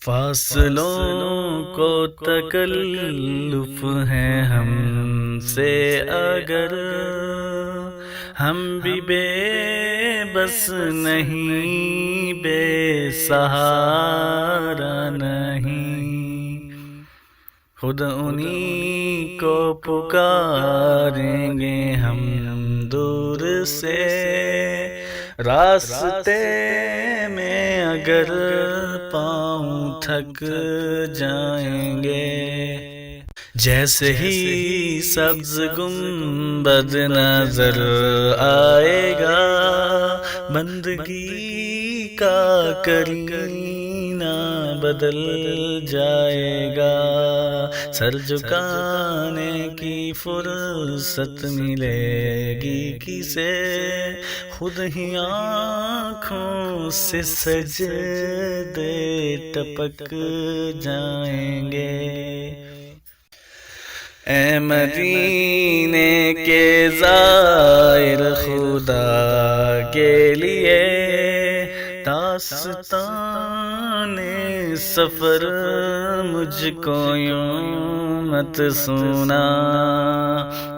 فاصلوں کو تکلف ہے ہم سے، اگر ہم بھی بے بس نہیں، بے سہارا نہیں، خود انہی کو پکاریں گے ہم دور سے، راستے میں اگر پاؤں تھک جائیں گے، جیسے ہی سبز گنبد نظر آئے گا، بندگی کا کرینہ بدل جائے گا، سر جھکانے کی فرصت ملے گی کسے، خود ہی آنکھوں سے سجدے ٹپک جائیں گے۔ اے مدینے کے زائر، خدا کے لیے داستان سفر مجھ کو یوں مت سنا،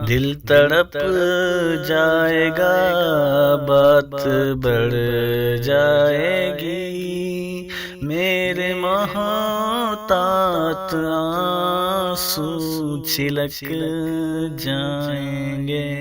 دل تڑپ جائے گا، بات بڑھ جائے گی، میرے محتاط آنسو چھلک جائیں گے۔